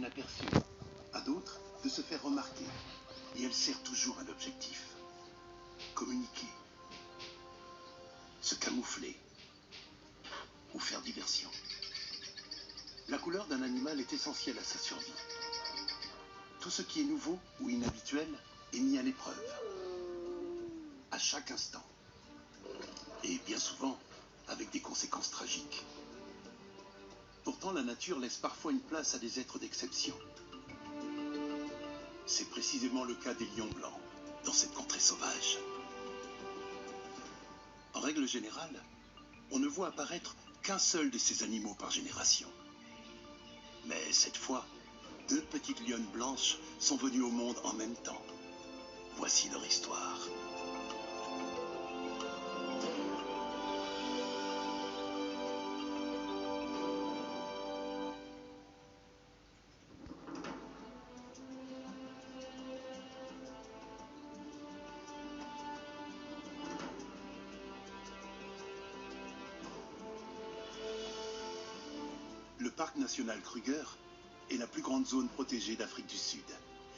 inaperçue, à d'autres de se faire remarquer. Et elle sert toujours un objectif. Communiquer, se camoufler ou faire diversion. La couleur d'un animal est essentielle à sa survie. Tout ce qui est nouveau ou inhabituel est mis à l'épreuve, à chaque instant. Et bien souvent, avec des conséquences tragiques. Pourtant, la nature laisse parfois une place à des êtres d'exception. C'est précisément le cas des lions blancs, dans cette contrée sauvage. En règle générale, on ne voit apparaître qu'un seul de ces animaux par génération. Mais cette fois, 2 petites lionnes blanches sont venues au monde en même temps. Voici leur histoire. Le parc national Kruger est la plus grande zone protégée d'Afrique du Sud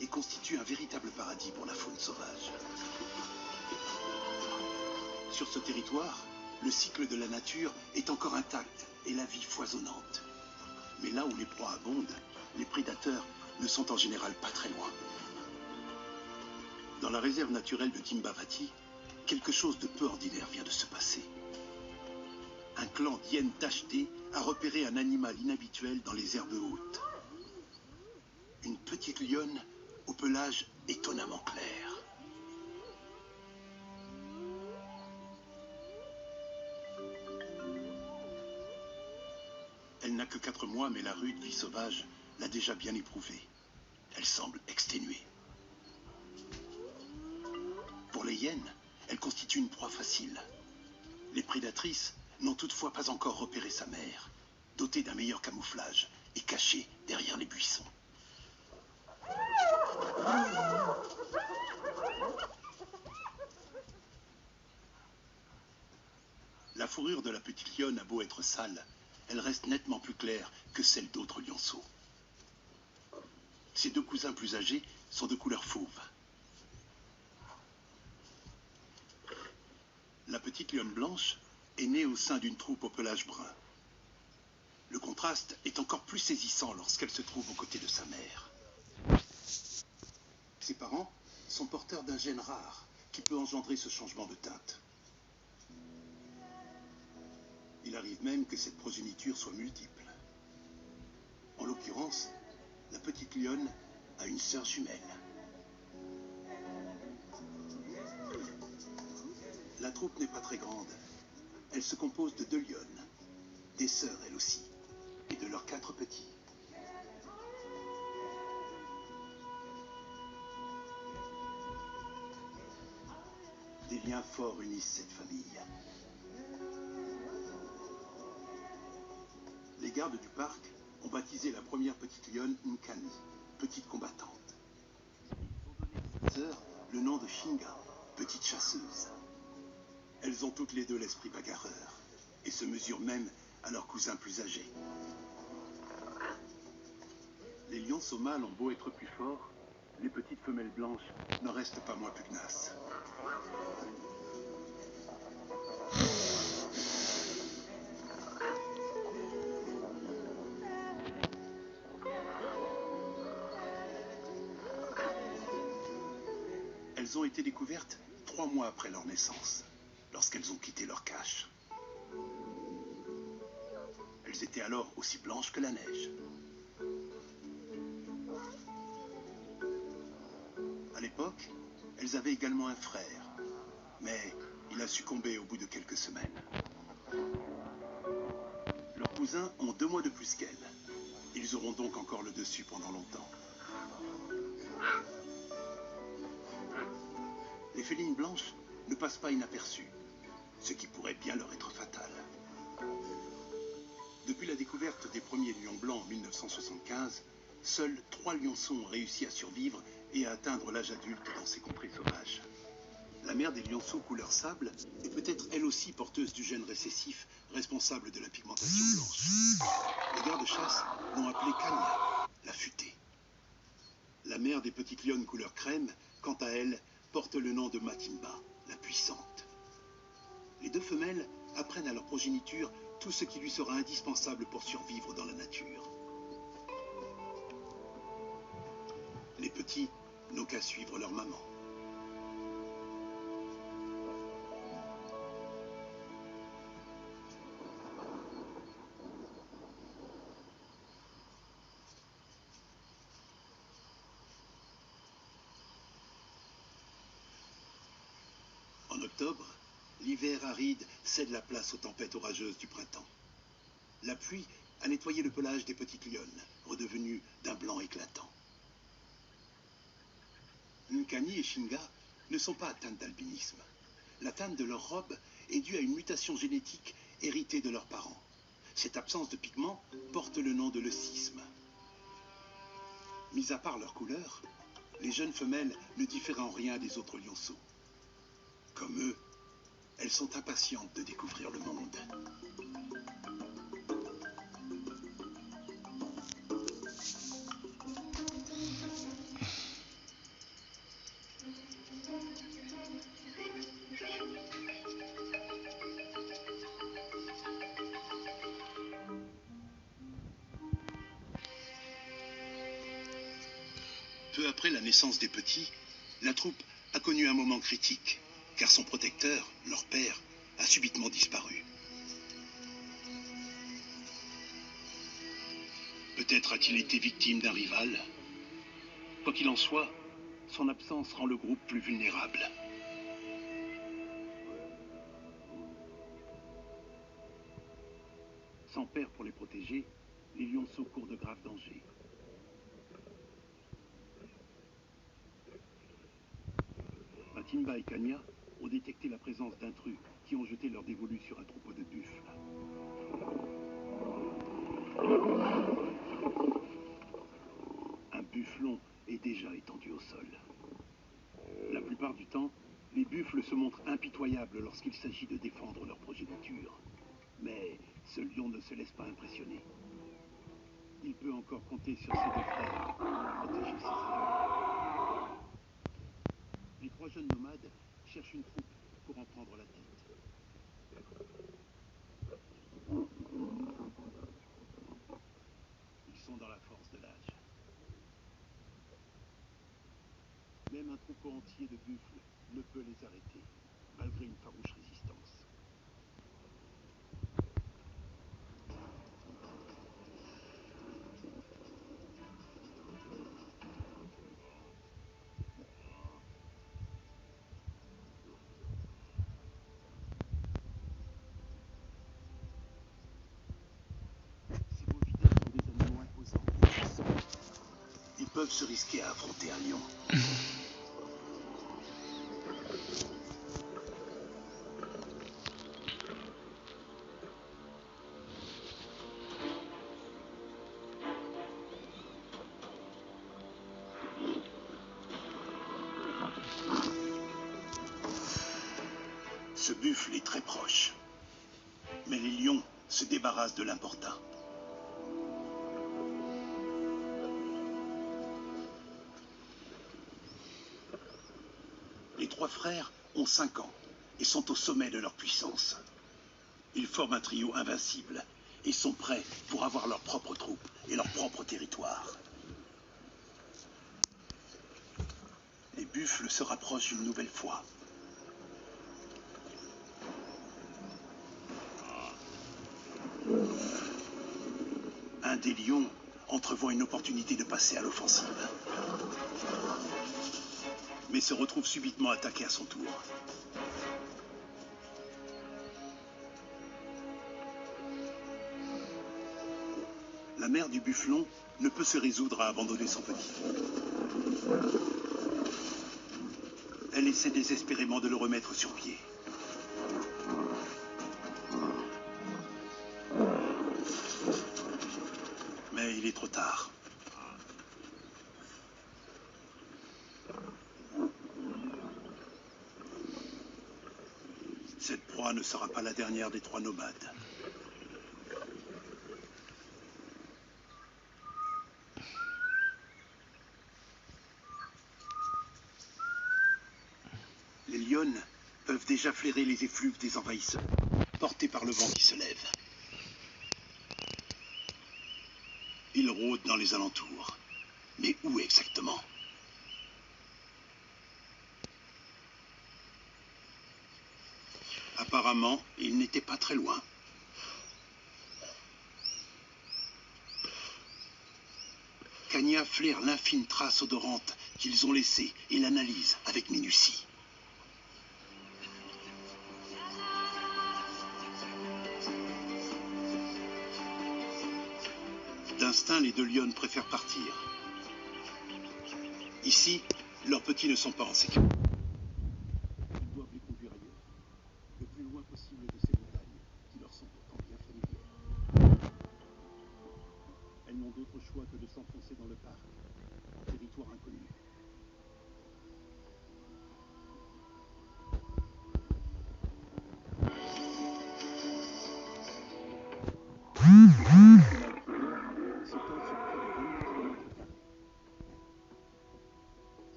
et constitue un véritable paradis pour la faune sauvage. Sur ce territoire, le cycle de la nature est encore intact et la vie foisonnante. Mais là où les proies abondent, les prédateurs ne sont en général pas très loin. Dans la réserve naturelle de Timbavati, quelque chose de peu ordinaire vient de se passer. Un clan d'hyènes tachetées a repéré un animal inhabituel dans les herbes hautes. Une petite lionne au pelage étonnamment clair. Elle n'a que 4 mois, mais la rude vie sauvage l'a déjà bien éprouvée. Elle semble exténuée. Pour les hyènes, elle constitue une proie facile. Les prédatrices n'ont toutefois pas encore repéré sa mère, dotée d'un meilleur camouflage et cachée derrière les buissons. La fourrure de la petite lionne a beau être sale, elle reste nettement plus claire que celle d'autres lionceaux. Ses 2 cousins plus âgés sont de couleur fauve. La petite lionne blanche est née au sein d'une troupe au pelage brun. Le contraste est encore plus saisissant lorsqu'elle se trouve aux côtés de sa mère. Ses parents sont porteurs d'un gène rare qui peut engendrer ce changement de teinte. Il arrive même que cette progéniture soit multiple. En l'occurrence, la petite lionne a une sœur jumelle. La troupe n'est pas très grande. Elle se compose de 2 lionnes, des sœurs elles aussi, et de leurs 4 petits. Des liens forts unissent cette famille. Les gardes du parc ont baptisé la première petite lionne Nkani, petite combattante. Ils ont donné à sa sœur le nom de Shinga, petite chasseuse. Elles ont toutes les 2 l'esprit bagarreur et se mesurent même à leurs cousins plus âgés. Les lionceaux mâles ont beau être plus forts, les petites femelles blanches n'en restent pas moins pugnaces. Elles ont été découvertes 3 mois après leur naissance, lorsqu'elles ont quitté leur cache. Elles étaient alors aussi blanches que la neige. À l'époque, elles avaient également un frère, mais il a succombé au bout de quelques semaines. Leurs cousins ont 2 mois de plus qu'elles. Ils auront donc encore le dessus pendant longtemps. Les félines blanches ne passent pas inaperçues, ce qui pourrait bien leur être fatal. Depuis la découverte des premiers lions blancs en 1975, seuls 3 lionceaux ont réussi à survivre et à atteindre l'âge adulte dans ces contrées sauvages. La mère des lionceaux couleur sable est peut-être elle aussi porteuse du gène récessif responsable de la pigmentation blanche. Les gardes-chasse l'ont appelée Kanya, la futée. La mère des petites lionnes couleur crème, quant à elle, porte le nom de Matimba, la puissante. Les deux femelles apprennent à leur progéniture tout ce qui lui sera indispensable pour survivre dans la nature. Les petits n'ont qu'à suivre leur maman. En octobre, l'hiver aride cède la place aux tempêtes orageuses du printemps. La pluie a nettoyé le pelage des petites lionnes, redevenues d'un blanc éclatant. Nkani et Shinga ne sont pas atteintes d'albinisme. La teinte de leur robe est due à une mutation génétique héritée de leurs parents. Cette absence de pigments porte le nom de leucisme. Mis à part leur couleur, les jeunes femelles ne diffèrent en rien des autres lionceaux. Comme eux, elles sont impatientes de découvrir le monde. Peu après la naissance des petits, la troupe a connu un moment critique, car son protecteur, leur père, a subitement disparu. Peut-être a-t-il été victime d'un rival. Quoi qu'il en soit, son absence rend le groupe plus vulnérable. Sans père pour les protéger, les lionceaux courent de graves dangers. Matimba et Kanya ont détecté la présence d'intrus qui ont jeté leur dévolu sur un troupeau de buffles. Un bufflon est déjà étendu au sol. La plupart du temps, les buffles se montrent impitoyables lorsqu'il s'agit de défendre leur progéniture. Mais ce lion ne se laisse pas impressionner. Il peut encore compter sur ses deux frères pour protéger ses amis. Les trois jeunes nomades cherchent une troupe pour en prendre la tête. Ils sont dans la force de l'âge. Même un troupeau entier de buffles ne peut les arrêter, malgré une farouche résistance. Ces bovidés sont des animaux imposants et puissants. Ils peuvent se risquer à affronter un lion. Ce buffle est très proche. Mais les lions se débarrassent de l'importun. Les trois frères ont 5 ans et sont au sommet de leur puissance. Ils forment un trio invincible et sont prêts pour avoir leur propre troupe et leur propre territoire. Les buffles se rapprochent une nouvelle fois. Un des lions entrevoit une opportunité de passer à l'offensive, mais se retrouve subitement attaqué à son tour. La mère du bufflon ne peut se résoudre à abandonner son petit. Elle essaie désespérément de le remettre sur pied. Mais il est trop tard. Cette proie ne sera pas la dernière des trois nomades. déjà flairer les effluves des envahisseurs, portés par le vent qui se lève. Ils rôdent dans les alentours. Mais où exactement? Apparemment, ils n'étaient pas très loin. Kanya flaire l'infime trace odorante qu'ils ont laissée et l'analyse avec minutie. D'instinct, les deux lionnes préfèrent partir. Ici, leurs petits ne sont pas en sécurité. Ils doivent les conduire ailleurs, le plus loin possible de ces montagnes qui leur sont pourtant bien familières. Elles n'ont d'autre choix que de s'enfoncer dans le parc, territoire inconnu.